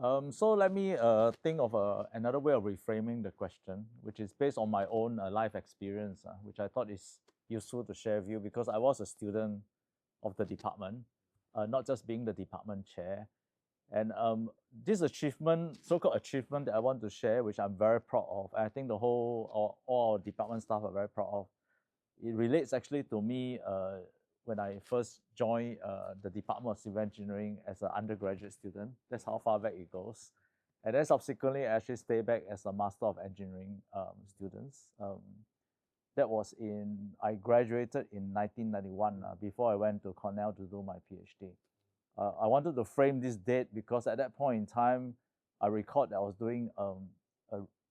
So let me think of another way of reframing the question, which is based on my own life experience, which I thought is useful to share with you because I was a student of the department, not just being the department chair. And this achievement, so-called achievement that I want to share, which I'm very proud of, I think the whole, all our department staff are very proud of. It relates actually to me when I first joined the Department of Civil Engineering as an undergraduate student. That's how far back it goes. And then subsequently, I actually stayed back as a Master of Engineering students. That was I graduated in 1991 before I went to Cornell to do my PhD. I wanted to frame this date because at that point in time, I recalled that I was doing a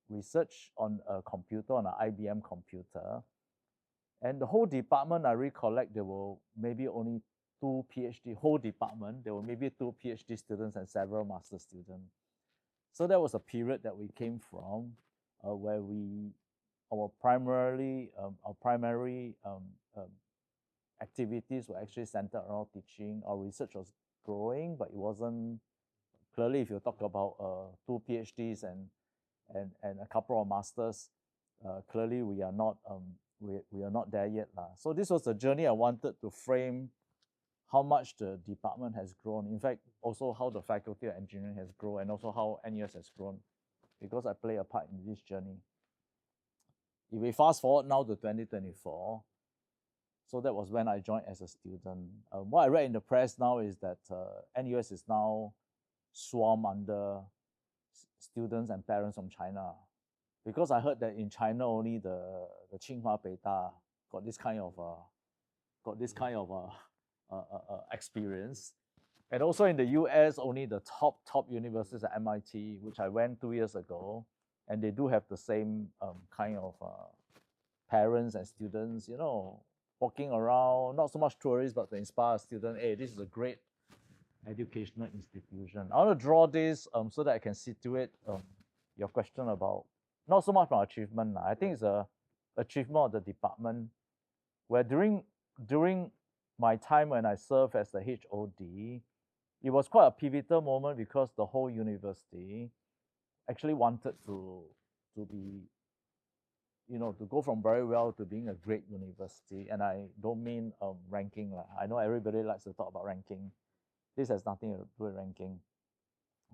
research on a computer, on an IBM computer. And the whole department, I recollect, there were maybe only two PhD, whole department, there were maybe two PhD students and several master students. So that was a period that we came from where our primary activities were actually centered around teaching. Our research was growing, but it wasn't, clearly if you talk about two PhDs and a couple of masters, clearly we are not we are not there yet. So this was a journey I wanted to frame how much the department has grown. In fact, also how the faculty of engineering has grown and also how NUS has grown, because I play a part in this journey. If we fast forward now to 2024, so that was when I joined as a student. What I read in the press now is that NUS is now swarmed under students and parents from China. Because I heard that in China only the Tsinghua Peita got this kind of experience, and also in the US only the top universities at MIT, which I went 2 years ago, and they do have the same kind of parents and students, walking around, not so much tourists, but to inspire a student. Hey, this is a great educational institution. I want to draw this so that I can situate your question about not so much my achievement. I think it's a achievement of the department where during my time when I served as the HOD, it was quite a pivotal moment because the whole university actually wanted to be, to go from very well to being a great university. And I don't mean ranking. I know everybody likes to talk about ranking. This has nothing to do with ranking.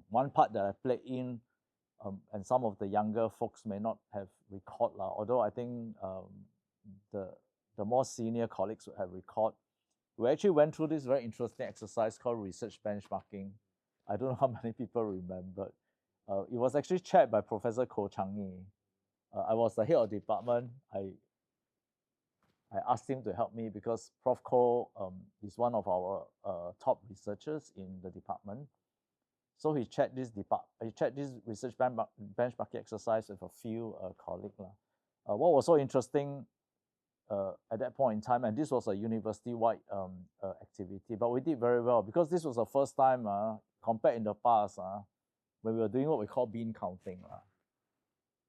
One part that I played in, and some of the younger folks may not have recalled, although I think the more senior colleagues would have recalled, we actually went through this very interesting exercise called research benchmarking. I don't know how many people remember. It was actually chaired by Professor Ko Chang-yi. I was the head of the department. I asked him to help me because Prof Ko is one of our top researchers in the department. So he checked this research benchmarking exercise with a few colleagues. What was so interesting at that point in time, and this was a university-wide activity, but we did very well because this was the first time compared in the past when we were doing what we call bean counting.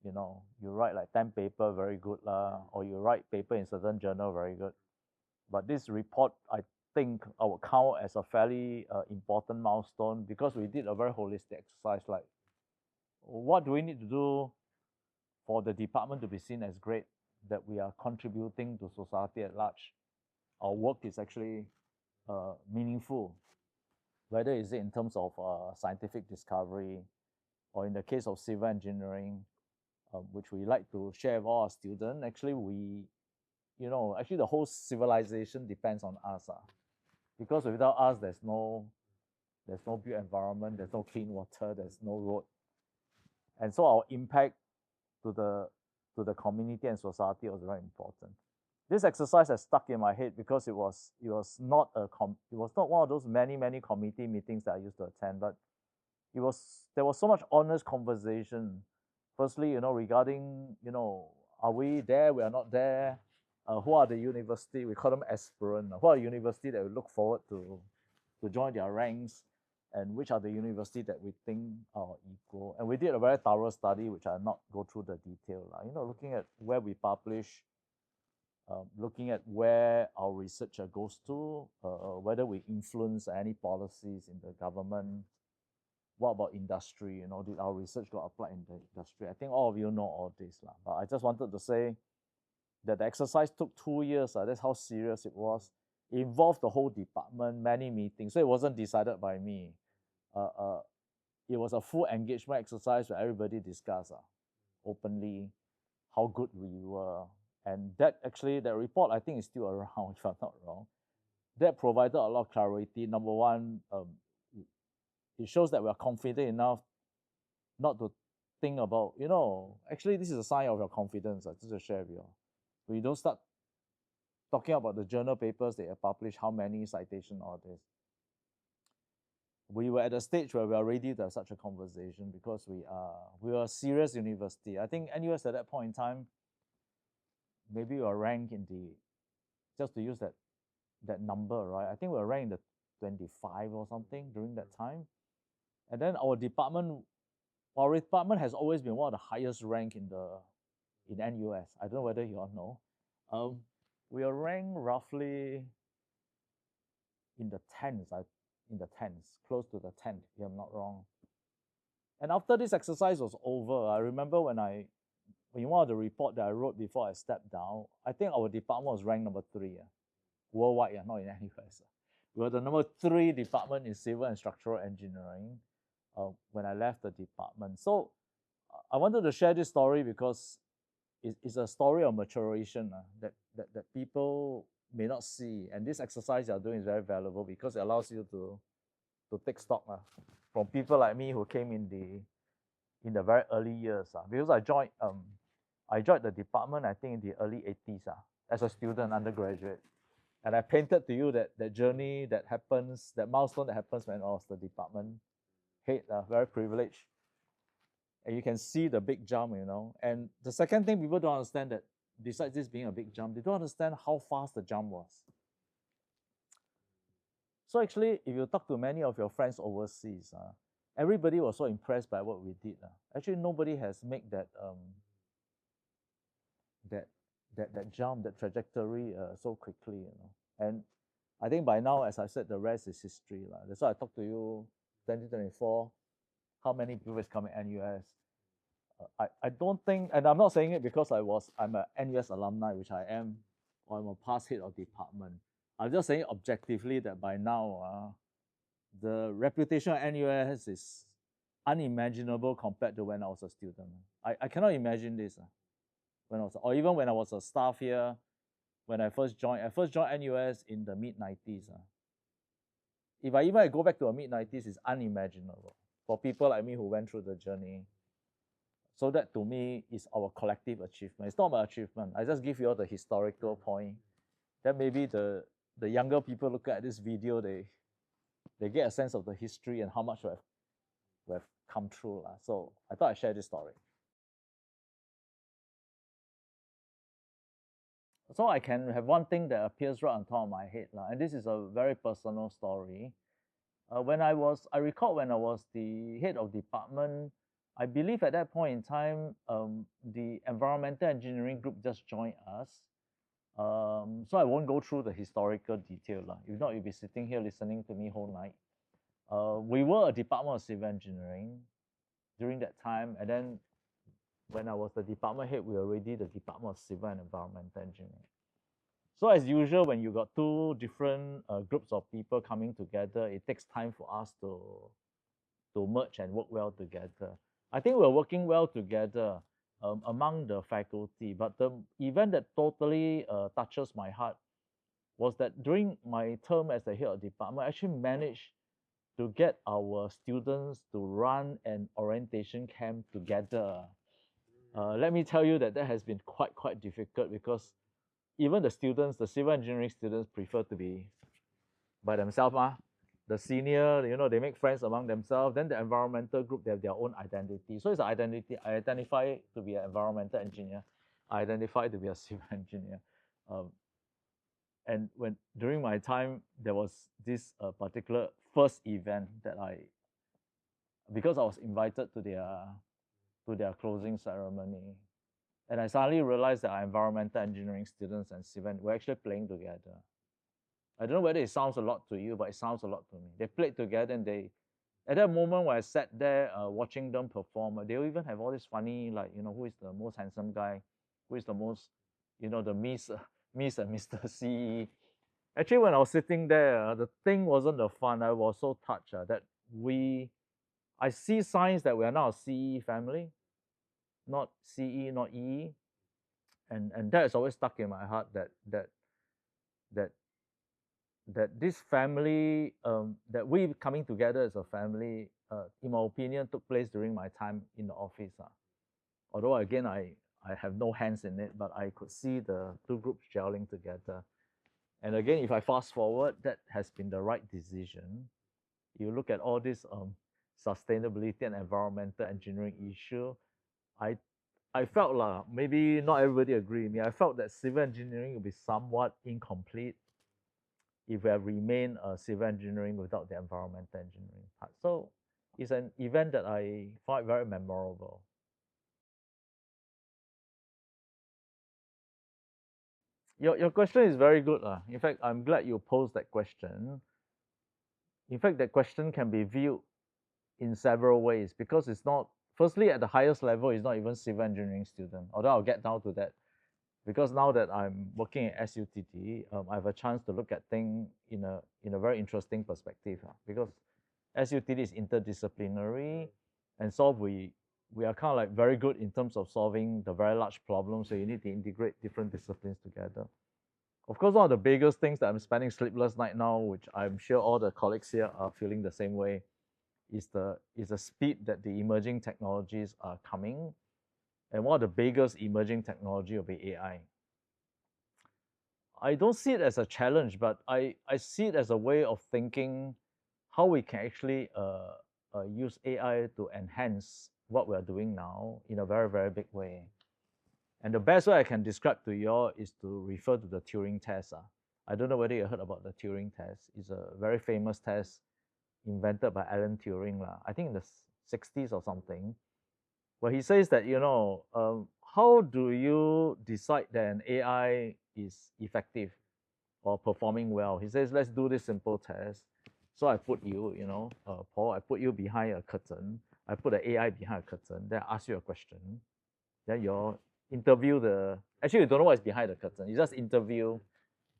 You write like 10 paper, very good, or you write paper in certain journal, very good. But this report, I think I would count as a fairly important milestone because we did a very holistic exercise, like what do we need to do for the department to be seen as great, that we are contributing to society at large. Our work is actually meaningful, whether is it in terms of scientific discovery, or in the case of civil engineering, which we like to share with all our students. Actually, actually the whole civilization depends on us. Because without us, there's no built environment, there's no clean water, there's no road. And so our impact to the community and society was very important. This exercise has stuck in my head because it was not one of those many committee meetings that I used to attend, but there was so much honest conversation. Firstly, regarding, are we there? We are not there. Who are the university? We call them aspirant. Who are the university that we look forward to join their ranks, and which are the university that we think are equal? And we did a very thorough study, which I'll not go through the detail. Looking at where we publish, looking at where our research goes to, whether we influence any policies in the government, what about industry? You know, did our research got applied in the industry? I think all of you know all this, but I just wanted to say that the exercise took 2 years. That's how serious it was. It involved the whole department, many meetings. So it wasn't decided by me. It was a full engagement exercise where everybody discussed openly how good we were. And that report, I think, is still around, if I'm not wrong. That provided a lot of clarity. Number one, it shows that we are confident enough not to think about, actually, this is a sign of your confidence, just to share with you. We don't start talking about the journal papers they have published, how many citations, all this. We were at a stage where we are ready to have such a conversation because we are a serious university. I think NUS at that point in time, maybe we were ranked in the, just to use that number, right? I think we were ranked in the 25 or something during that time. And then our department has always been one of the highest rank in NUS. I don't know whether you all know. We are ranked roughly in the tens, close to the 10th, if I'm not wrong. And after this exercise was over, I remember when in one of the report that I wrote before I stepped down, I think our department was ranked number 3 worldwide, not in NUS. We were the number 3 department in civil and structural engineering when I left the department. So I wanted to share this story because it's a story of maturation that people may not see. And this exercise you're doing is very valuable because it allows you to take stock from people like me who came in the very early years. Because I joined the department, I think, in the early 80s as a student, undergraduate. And I painted to you that journey that happens, that milestone that happens when I was the department head, very privileged. And you can see the big jump, And the second thing people don't understand, that besides this being a big jump, they don't understand how fast the jump was. So actually, if you talk to many of your friends overseas, everybody was so impressed by what we did. Actually, nobody has made that jump, that trajectory so quickly, And I think by now, as I said, the rest is history. That's why I talked to you 2024. How many people is coming NUS? I don't think, and I'm not saying it because I'm an NUS alumni, which I am, or I'm a past head of department. I'm just saying objectively that by now, the reputation of NUS is unimaginable compared to when I was a student. I cannot imagine this or even when I was a staff here. When I first joined NUS in the mid-90s. If I even go back to the mid-90s, it's unimaginable for people like me who went through the journey. So that to me is our collective achievement. It's not my achievement. I just give you all the historical point. Then maybe the younger people look at this video, they get a sense of the history and how much we have come through. So I thought I'd share this story. So I can have one thing that appears right on top of my head, and this is a very personal story. I recall when I was the head of department, I believe at that point in time, the environmental engineering group just joined us. So I won't go through the historical detail. If not, you'll be sitting here listening to me whole night. We were a department of civil engineering during that time, and then when I was the department head, we were already the Department of Civil and Environmental Engineering. So as usual, when you got two different groups of people coming together, it takes time for us to merge and work well together. I think we're working well together among the faculty, but the event that totally touches my heart was that during my term as the head of department, I actually managed to get our students to run an orientation camp together. Let me tell you that has been quite difficult because even the students, the civil engineering students, prefer to be by themselves. The senior, they make friends among themselves. Then the environmental group, they have their own identity. So it's an identity. I identify to be an environmental engineer. I identify to be a civil engineer. And during my time, there was this particular first event that because I was invited to their closing ceremony. And I suddenly realized that our environmental engineering students and civil were actually playing together. I don't know whether it sounds a lot to you, but it sounds a lot to me. They played together and at that moment when I sat there watching them perform, they even have all this funny, like, who is the most handsome guy, who is the most, the Miss, Miss and Mr. CE. Actually, when I was sitting there, the thing wasn't the fun. I was so touched that I see signs that we are now a CE family, not CE, not EE, and that has always stuck in my heart that this family, that we coming together as a family, in my opinion, took place during my time in the office. Although again, I have no hands in it, but I could see the two groups gelling together. And again, if I fast forward, that has been the right decision. You look at all this sustainability and environmental engineering issue, I felt maybe not everybody agree with me. I felt that civil engineering would be somewhat incomplete if we have remained civil engineering without the environmental engineering part. So it's an event that I find very memorable. Your question is very good. In fact, I'm glad you posed that question. In fact, that question can be viewed in several ways because it's not, firstly, at the highest level, it's not even civil engineering student, although I'll get down to that. Because now that I'm working at SUTD, I have a chance to look at things in a very interesting perspective. Because SUTD is interdisciplinary, and we are kind of like very good in terms of solving the very large problems. So you need to integrate different disciplines together. Of course, one of the biggest things that I'm spending sleepless night now, which I'm sure all the colleagues here are feeling the same way, is the speed that the emerging technologies are coming. And one of the biggest emerging technology will be AI. I don't see it as a challenge, but I see it as a way of thinking how we can actually use AI to enhance what we are doing now in a very, very big way. And the best way I can describe to you all is to refer to the Turing test. I don't know whether you heard about the Turing test. It's a very famous test invented by Alan Turing, I think in the 60s or something, where he says that, how do you decide that an AI is effective or performing well? He says, let's do this simple test. So I put you, Paul, I put you behind a curtain. I put an AI behind a curtain. Then I ask you a question. Then you interview actually, you don't know what's behind the curtain. You just interview,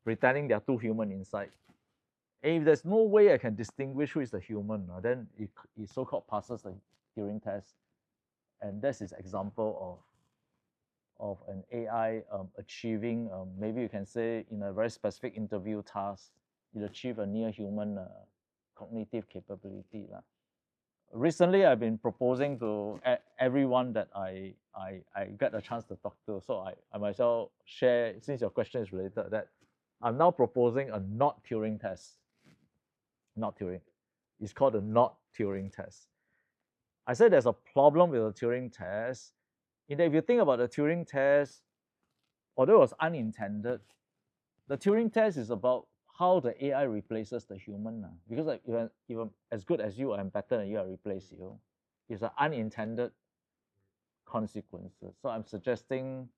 pretending there are two humans inside. And if there's no way I can distinguish who is the human, then it so-called passes the Turing test. And that's his example of an AI achieving, maybe you can say in a very specific interview task, it achieved a near human cognitive capability. Recently, I've been proposing to everyone that I get a chance to talk to. So I myself share, since your question is related, that I'm now proposing a not Turing test. Not Turing. It's called a not Turing test. I said there's a problem with the Turing test. In that if you think about the Turing test, although it was unintended, the Turing test is about how the AI replaces the human. Because like, if I'm as good as you, I'm better than you, I replace you. It's an unintended consequences. So I'm suggesting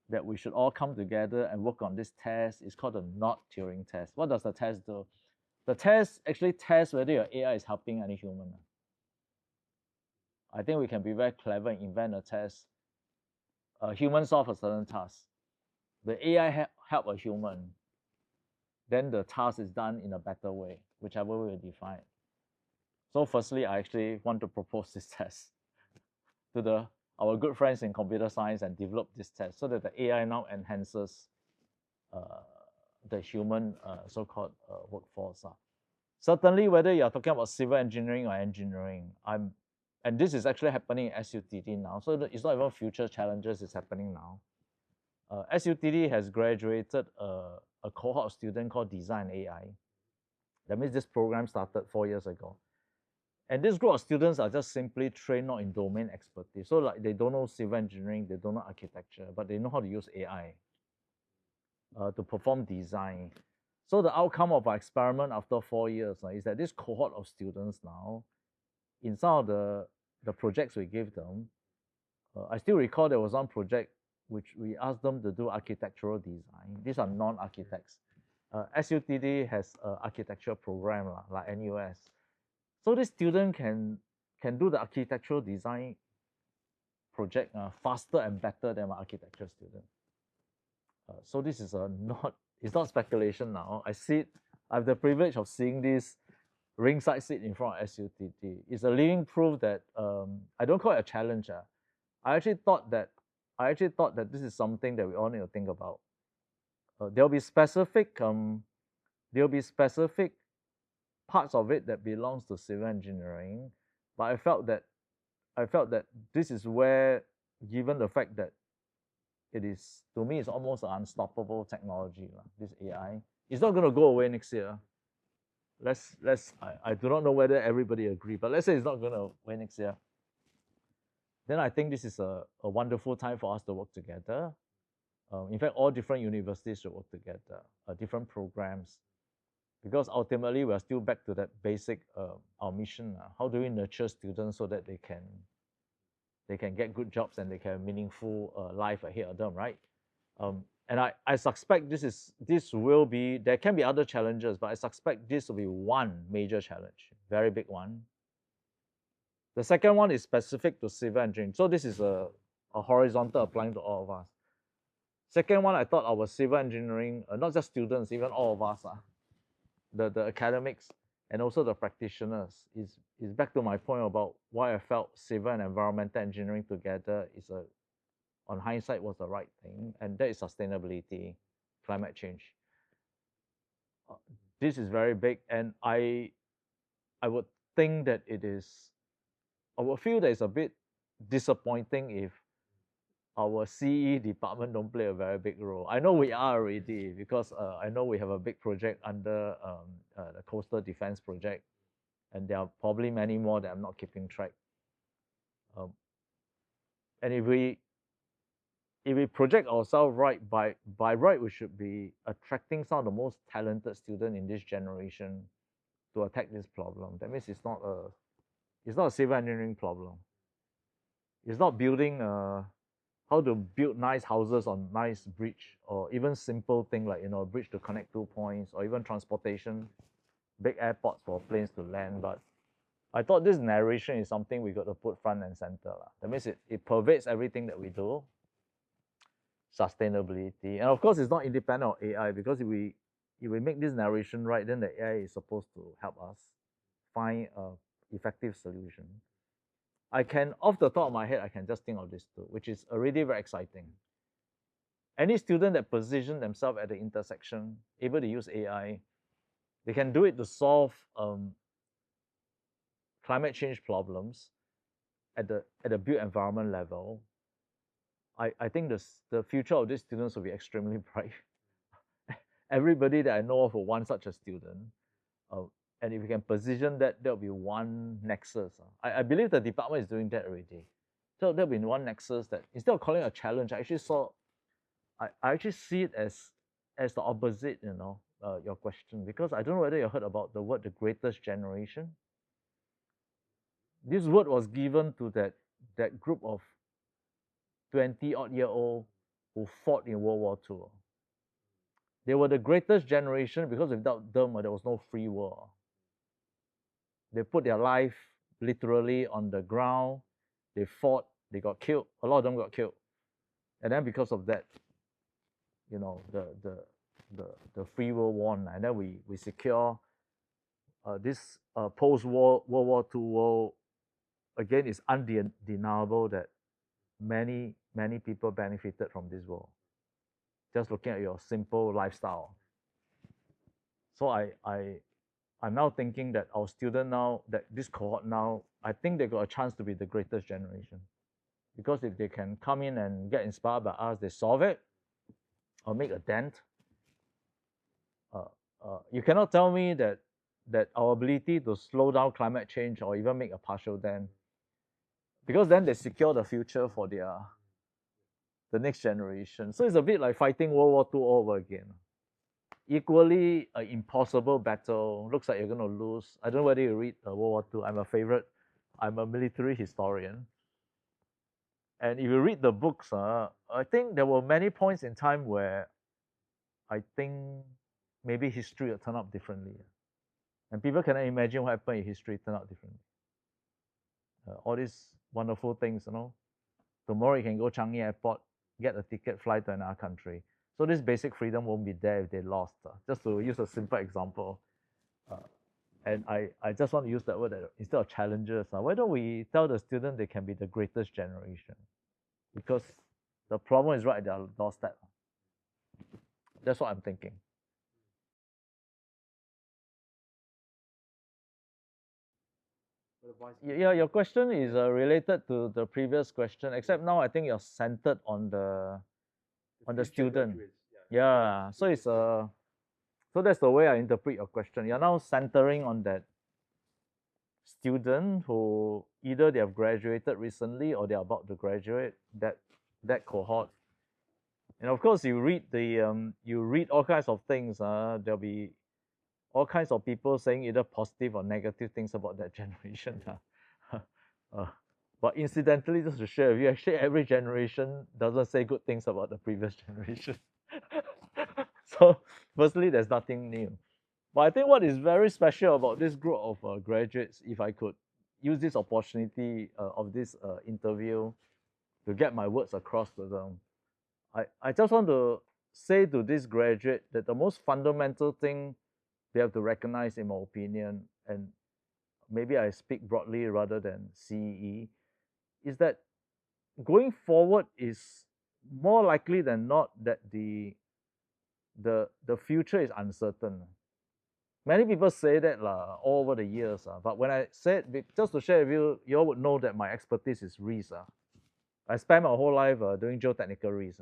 that we should all come together and work on this test. It's called the not Turing test. What does the test do? The test actually tests whether your AI is helping any human. I think we can be very clever and invent a test. A human solve a certain task. The AI help a human. Then the task is done in a better way, whichever way we define. So firstly, I actually want to propose this test to our good friends in computer science and develop this test so that the AI now enhances the human so-called workforce. Certainly, whether you're talking about civil engineering or engineering, and this is actually happening at SUTD now, so it's not even future challenges, it's happening now. SUTD has graduated a cohort of students called Design AI. That means this program started 4 years ago. And this group of students are just simply trained not in domain expertise. So like they don't know civil engineering, they don't know architecture, but they know how to use AI to perform design. So the outcome of our experiment after 4 years is that this cohort of students now, in some of the projects we gave them, I still recall there was one project which we asked them to do architectural design. These are non-architects. SUTD has an architecture program like NUS. So this student can do the architectural design project faster and better than my architecture student. So this is it's not speculation now. I have the privilege of seeing this ringside seat in front of SUTT. It's a living proof that I don't call it a challenge. I actually thought that this is something that we all need to think about. There'll be specific parts of it that belongs to civil engineering, but I felt that this is where, given the fact that it is, to me, it's almost an unstoppable technology. This AI, it's not going to go away next year. I do not know whether everybody agree, but let's say it's not going to away next year. Then I think this is a wonderful time for us to work together. In fact, all different universities should work together, different programs, because ultimately we're still back to that basic, our mission. How do we nurture students so that they can get good jobs and they can have meaningful life ahead of them, right? And I suspect there can be other challenges, but I suspect this will be one major challenge, very big one. The second one is specific to civil engineering. So this is a horizontal applying to all of us. Second one, I thought our civil engineering, not just students, even all of us, the academics and also the practitioners, is back to my point about why I felt civil and environmental engineering together on hindsight, was the right thing, and that is sustainability, climate change. This is very big, and I would think that I would feel that it's a bit disappointing if our CEE department don't play a very big role. I know we are already, because I know we have a big project under the Coastal Defense Project, and there are probably many more that I'm not keeping track. And if we project ourselves right, by right, we should be attracting some of the most talented students in this generation to attack this problem. That means it's not a civil engineering problem. It's not building how to build nice houses on nice bridge, or even simple thing like a bridge to connect 2 points, or even transportation, big airports for planes to land. But I thought this narration is something we got to put front and center. That means it pervades everything that we do. Sustainability, and of course it's not independent of AI, because if we make this narration right, then the AI is supposed to help us find a effective solution. Off the top of my head, I can just think of this too, which is already very exciting. Any student that position themselves at the intersection, able to use AI, they can do it to solve climate change problems at the built environment level. I think the future of these students will be extremely bright. Everybody that I know of will want such a student. And if we can position that, there'll be one nexus. I believe the department is doing that already. So there'll be one nexus that, instead of calling it a challenge, I actually see it as the opposite, your question. Because I don't know whether you heard about the word, the greatest generation. This word was given to that group of 20-odd-year-old who fought in World War II. They were the greatest generation because without them, there was no free world. They put their life literally on the ground. They fought. They got killed. A lot of them got killed. And then because of that, the free world won. And then we secure this post-war World War II world. Again, it's undeniable that many people benefited from this world, just looking at your simple lifestyle. So I'm now thinking that our student now, that this cohort now, I think they got a chance to be the greatest generation. Because if they can come in and get inspired by us, they solve it or make a dent. You cannot tell me that our ability to slow down climate change or even make a partial dent, because then they secure the future for the next generation. So it's a bit like fighting World War II all over again. Equally an impossible battle. Looks like you're going to lose. I don't know whether you read World War II. I'm a military historian. And if you read the books, I think there were many points in time where I think maybe history will turn out differently. And people cannot imagine what happened if history turned out differently. All these wonderful things, tomorrow you can go Changi Airport, get a ticket, fly to another country. So this basic freedom won't be there if they lost. Just to use a simple example. And I just want to use that word that instead of challenges, why don't we tell the student they can be the greatest generation? Because the problem is right at their doorstep. That's what I'm thinking. Yeah, your question is related to the previous question, except now I think you're centered on the student. Yeah, so it's so that's the way I interpret your question. You're now centering on that student who either they have graduated recently or they're about to graduate, that cohort. And of course, you read all kinds of things. There'll be all kinds of people saying either positive or negative things about that generation. But incidentally, just to share with you, actually every generation doesn't say good things about the previous generation. So firstly, there's nothing new. But I think what is very special about this group of graduates, if I could use this opportunity of this interview to get my words across to them, I just want to say to this graduate that the most fundamental thing they have to recognize, in my opinion, and maybe I speak broadly rather than CEE, is that going forward is more likely than not that the future is uncertain. Many people say that all over the years, but when I said, just to share with you, you all would know that my expertise is risk. I spent my whole life doing geotechnical risk.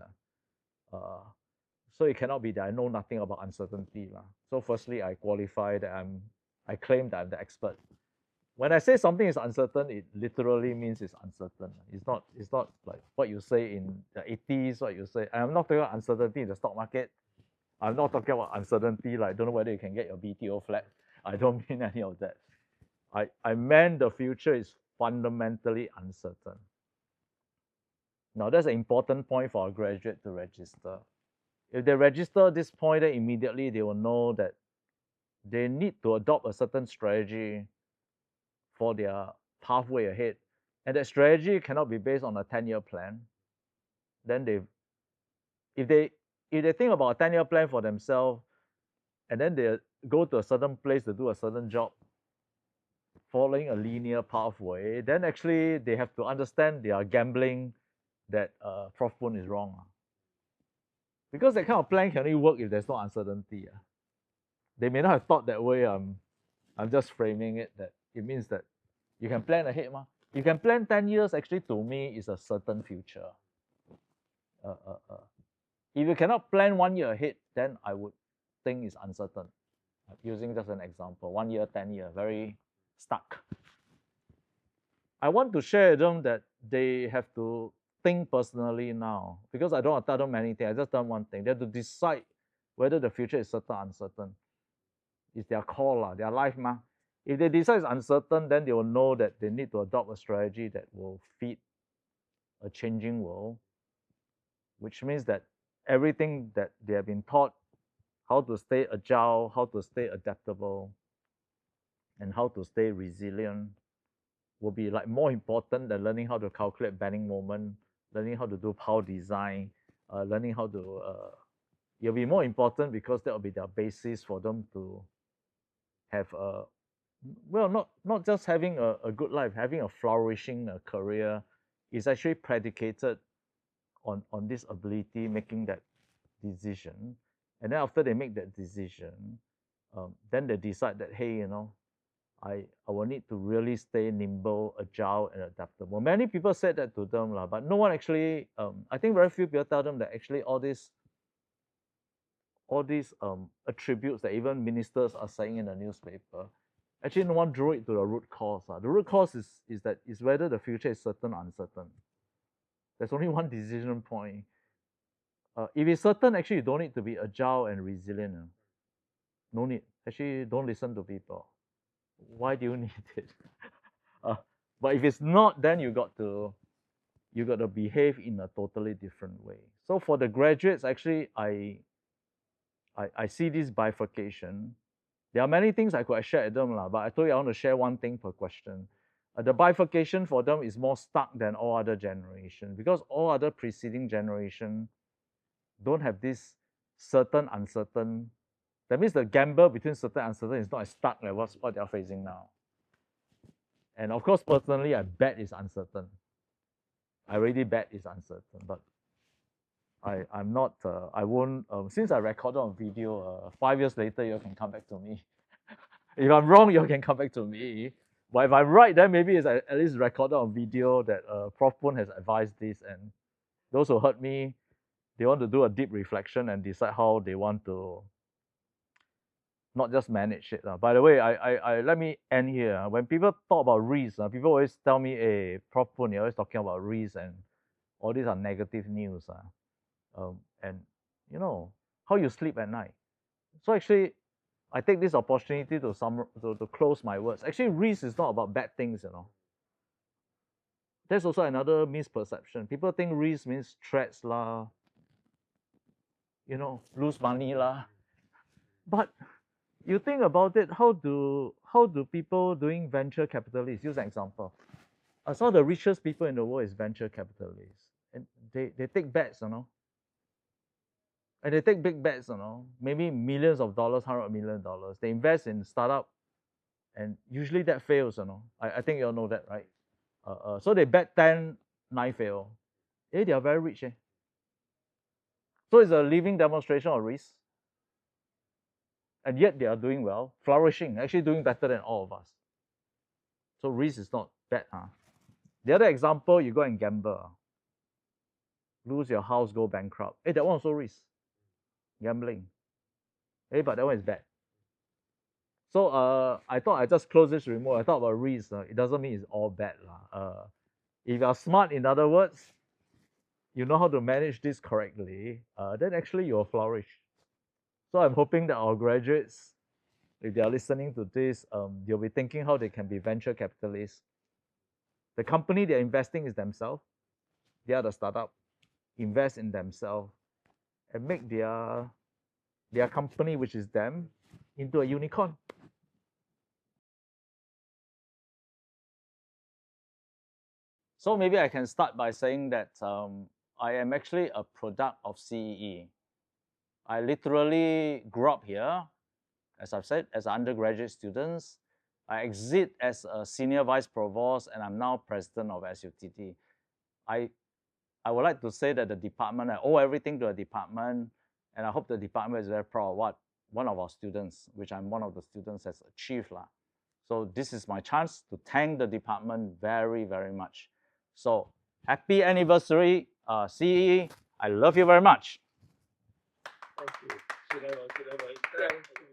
So it cannot be that I know nothing about uncertainty. So firstly, I qualify that I claim that I'm the expert. When I say something is uncertain, it literally means it's uncertain. It's not like what you say in the 80s, what you say. I'm not talking about uncertainty in the stock market. I'm not talking about uncertainty, like don't know whether you can get your BTO flat. I don't mean any of that. I meant the future is fundamentally uncertain. Now, that's an important point for a graduate to register. If they register this point, then immediately they will know that they need to adopt a certain strategy for their pathway ahead. And that strategy cannot be based on a 10-year plan. Then if they think about a 10-year plan for themselves, and then they go to a certain place to do a certain job, following a linear pathway, then actually they have to understand they are gambling that Prof Phoon is wrong. Because that kind of plan can only work if there's no uncertainty. They may not have thought that way. I'm just framing it that it means that you can plan ahead. You can plan 10 years, actually, to me, is a certain future. If you cannot plan 1 year ahead, then I would think it's uncertain. Using just an example, 1 year, 10 year, very stuck. I want to share with them that they have to think personally now, because I don't want to tell them many things. I just tell them one thing. They have to decide whether the future is certain or uncertain. It's their call, their life. If they decide it's uncertain, then they will know that they need to adopt a strategy that will fit a changing world, which means that everything that they have been taught, how to stay agile, how to stay adaptable, and how to stay resilient, will be like more important than learning how to calculate bending moment, learning how to do power design, learning how to, it'll be more important because that will be their basis for them to have a, well, not just having a good life, having a flourishing career is actually predicated on this ability, making that decision. And then after they make that decision, then they decide that, hey, I will need to really stay nimble, agile, and adaptable. Many people said that to them, but no one actually, I think very few people tell them that actually all these attributes that even ministers are saying in the newspaper, actually no one drew it to the root cause. The root cause is whether the future is certain or uncertain. There's only one decision point. If it's certain, actually you don't need to be agile and resilient. No need. Actually, don't listen to people. Why do you need it? But if it's not, then you got to behave in a totally different way. So for the graduates, actually, I see this bifurcation. There are many things I could have shared with them, but I told you I want to share one thing per question. The bifurcation for them is more stark than all other generation because all other preceding generation don't have this certain, uncertain. That means the gamble between certain and uncertain is not as stark like what they're facing now. And of course, personally, I bet it's uncertain. I really bet it's uncertain, but I'm not, I won't, since I recorded on video, 5 years later, you can come back to me. If I'm wrong, you can come back to me. But if I'm right, then maybe it's at least recorded on video that Prof Phoon has advised this, and those who heard me, they want to do a deep reflection and decide how they want to not just manage it. By the way, I let me end here. When people talk about risk, people always tell me, hey, Prof Phoon, you're always talking about risk and all these are negative news. And you know, how you sleep at night. So actually, I take this opportunity to close my words. Actually, risk is not about bad things, you know. There's also another misperception. People think risk means threats lah, you know, lose money lah. But you think about it, how do people doing venture capitalists, use an example. Some of the richest people in the world is venture capitalists. And they take bets, you know. And they take big bets, you know, maybe millions of dollars, $100 million. They invest in startup, and usually that fails, you know. I think you all know that, right? So they bet 10, 9 fail. They are very rich. So it's a living demonstration of risk. And yet they are doing well, flourishing, actually doing better than all of us. So risk is not bad. The other example, you go and gamble. Lose your house, go bankrupt. That one also risk. Gambling. But that one is bad. So I thought I just close this remote. I thought about risk. It doesn't mean it's all bad. If you are smart, in other words, you know how to manage this correctly, then actually you'll flourish. So I'm hoping that our graduates, if they are listening to this, they'll be thinking how they can be venture capitalists. The company they're investing is themselves. They are the startup. Invest in themselves and make their company, which is them, into a unicorn. So maybe I can start by saying that I am actually a product of CEE. I literally grew up here, as I've said, as an undergraduate student. I exit as a senior vice provost, and I'm now president of SUTT. I would like to say that the department, I owe everything to the department, and I hope the department is very proud of what one of our students, which I'm one of the students, has achieved. So this is my chance to thank the department very, very much. So happy anniversary, CEE. I love you very much. Thank you.